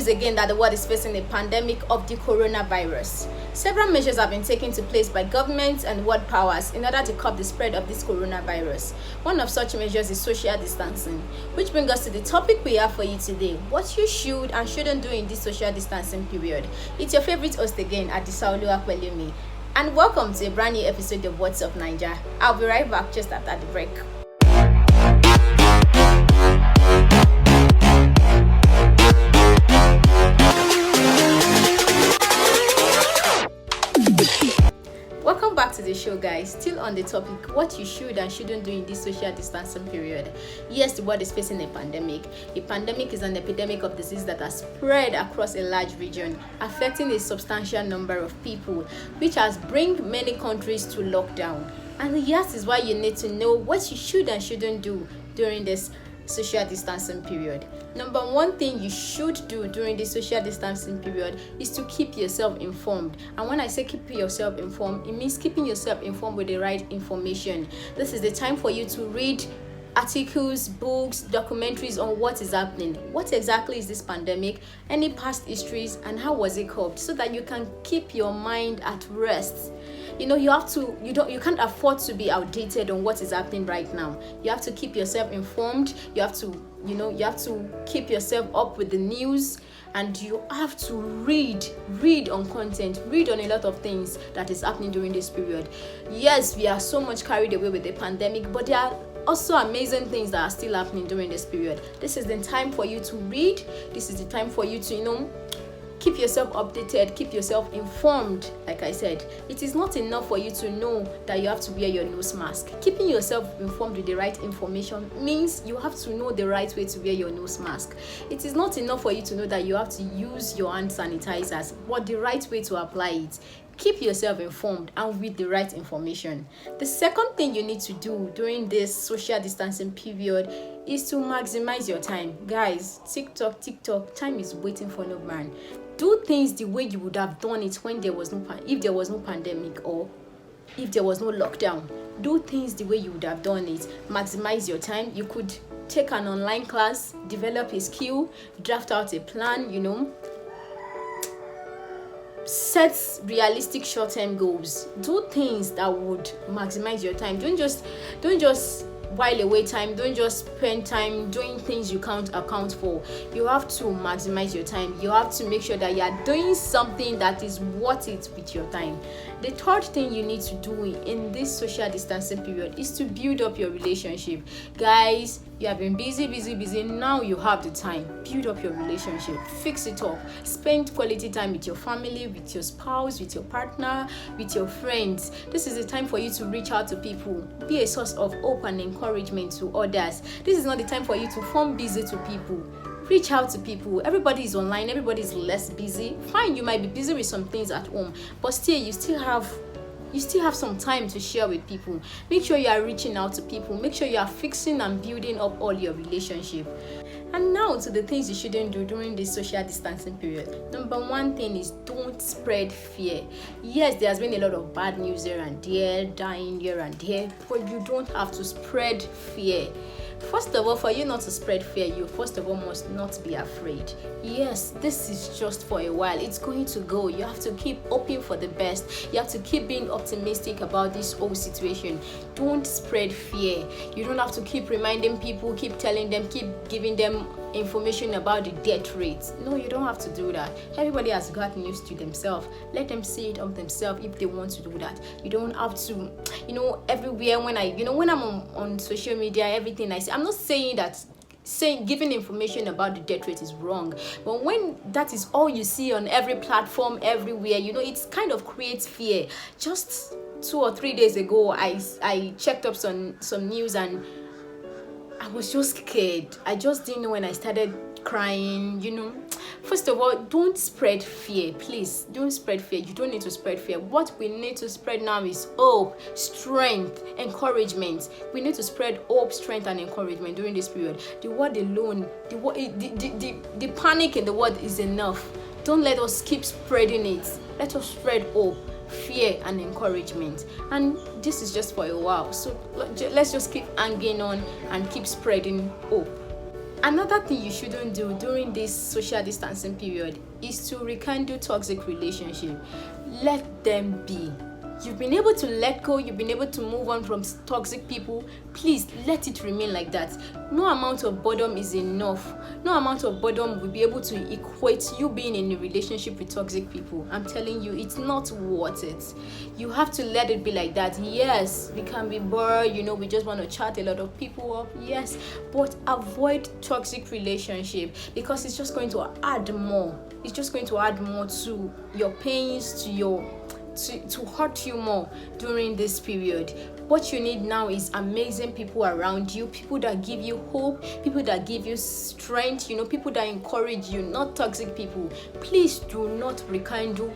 news again that the world is facing a pandemic of the coronavirus. Several measures have been taken to place by governments and world powers in order to curb the spread of this coronavirus. One of such measures is social distancing, which brings us to the topic we have for you today: what you should and shouldn't do in this social distancing period. It's your favorite host again, Adisaolu Akwelumi, and welcome to a brand new episode of Whatsuo9ja. I'll be right back just after the break. Welcome back to the show, guys. Still on the topic, what you should and shouldn't do in this social distancing period. Yes, the world is facing a pandemic. A pandemic is an epidemic of disease that has spread across a large region, affecting a substantial number of people, which has bring many countries to lockdown. And yes, is why you need to know what you should and shouldn't do during this social distancing period. Number one thing you should do during the social distancing period is to keep yourself informed. And when I say keep yourself informed, it means keeping yourself informed with the right information. This is the time for you to read articles, books, documentaries on what is happening. What exactly is this pandemic? Any past histories, and how was it curbed, so that you can keep your mind at rest. You can't afford to be outdated on what is happening right now. You have to keep yourself informed. You have to keep yourself up with the news, and you have to read on content, read on a lot of things that is happening during this period. Yes, we are so much carried away with the pandemic, but there are also amazing things that are still happening during this period. This is the time for you to read. This is the time for you to, keep yourself updated, keep yourself informed. Like I said, it is not enough for you to know that you have to wear your nose mask. Keeping yourself informed with the right information means you have to know the right way to wear your nose mask. It is not enough for you to know that you have to use your hand sanitizers, but the right way to apply it. Keep yourself informed and with the right information. The second thing you need to do during this social distancing period is to maximize your time. Guys, TikTok, time is waiting for no man. Do things the way you would have done it when if there was no pandemic, or if there was no lockdown. Do things the way you would have done it. Maximize your time. You could take an online class, develop a skill, draft out a plan, set realistic short-term goals. Do things that would maximize your time. Don't just while away time. Don't just spend time doing things you can't account for. You have to maximize your time. You have to make sure that you are doing something that is worth it with your time. The third thing you need to do in this social distancing period is to build up your relationship. Guys, you have been busy. Now you have the time. Build up your relationship. Fix it up. Spend quality time with your family, with your spouse, with your partner, with your friends. This is the time for you to reach out to people. Be a source of hope and encouragement to others. This is not the time for you to form busy to people. Reach out to people. Everybody is online. Everybody is less busy. Fine, you might be busy with some things at home, but still, you still have some time to share with people. Make sure you are reaching out to people. Make sure you are fixing and building up all your relationship. And now to the things you shouldn't do during this social distancing period. Number one thing is, don't spread fear. Yes, there has been a lot of bad news here and there, dying here and there, but you don't have to spread fear. First of all, for you not to spread fear, you first of all must not be afraid. Yes, this is just for a while. It's going to go. You have to keep hoping for the best. You have to keep being optimistic about this whole situation. Don't spread fear. You don't have to keep reminding people, keep telling them, keep giving them information about the death rates. No, you don't have to do that. Everybody has gotten used to themselves. Let them see it of themselves if they want to do that. You don't have to, everywhere when I'm on social media, everything I say, I'm not saying that giving information about the death rate is wrong, but when that is all you see on every platform, everywhere, it kind of creates fear. Just 2 or 3 days ago, I checked up some news, and I was just scared. I just didn't know when I started crying, First of all, don't spread fear. Please, don't spread fear. You don't need to spread fear. What we need to spread now is hope, strength, encouragement. We need to spread hope, strength, and encouragement during this period. The word alone, the panic in the world is enough. Don't let us keep spreading it. Let us spread hope, fear, and encouragement. And this is just for a while. So let's just keep hanging on and keep spreading hope. Another thing you shouldn't do during this social distancing period is to rekindle toxic relationship. Let them be. You've been able to let go, you've been able to move on from toxic people. Please let it remain like that. No amount of boredom is enough. No amount of boredom will be able to equate you being in a relationship with toxic people. I'm telling you, it's not worth it. You have to let it be like that. Yes, we can be bored, we just want to chat a lot of people up. Yes, but avoid toxic relationship, because it's just going to add more. It's just going to add more to your pains, to hurt you more during this period. What you need now is amazing people around you, people that give you hope, people that give you strength, people that encourage you, not toxic people. Please do not rekindle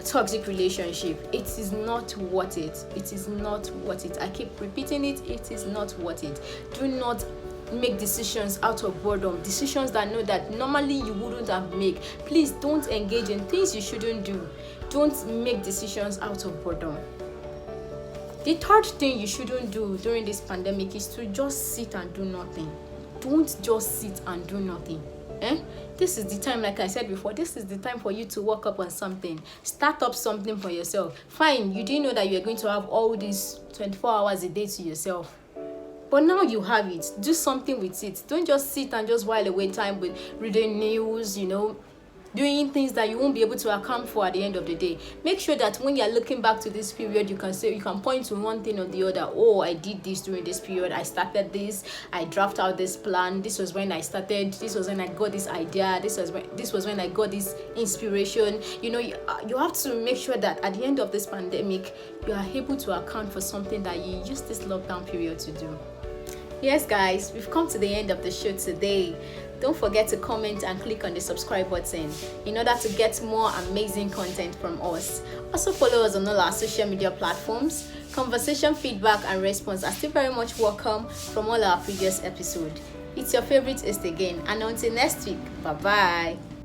toxic relationship. It is not worth it. It is not worth it. I keep repeating it. It is not worth it. Do not make decisions out of boredom, decisions that normally you wouldn't have made. Please don't engage in things you shouldn't do. Don't make decisions out of boredom. The third thing you shouldn't do during this pandemic is to just sit and do nothing. Don't just sit and do nothing. This is the time, like I said before, this is the time for you to work up on something. Start up something for yourself. Fine, you didn't know that you're going to have all these 24 hours a day to yourself. But now you have it. Do something with it. Don't just sit and just while away time with reading news, doing things that you won't be able to account for at the end of the day. Make sure that when you're looking back to this period, you can point to one thing or the other. Oh, I did this during this period. I started this. I drafted out this plan. This was when I started. This was when I got this idea. This was when I got this inspiration. You have to make sure that at the end of this pandemic, you are able to account for something that you used this lockdown period to do. Yes, guys, we've come to the end of the show today. Don't forget to comment and click on the subscribe button in order to get more amazing content from us. Also follow us on all our social media platforms. Conversation, feedback, and response are still very much welcome from all our previous episodes. It's your favorite host again, and until next week, bye-bye.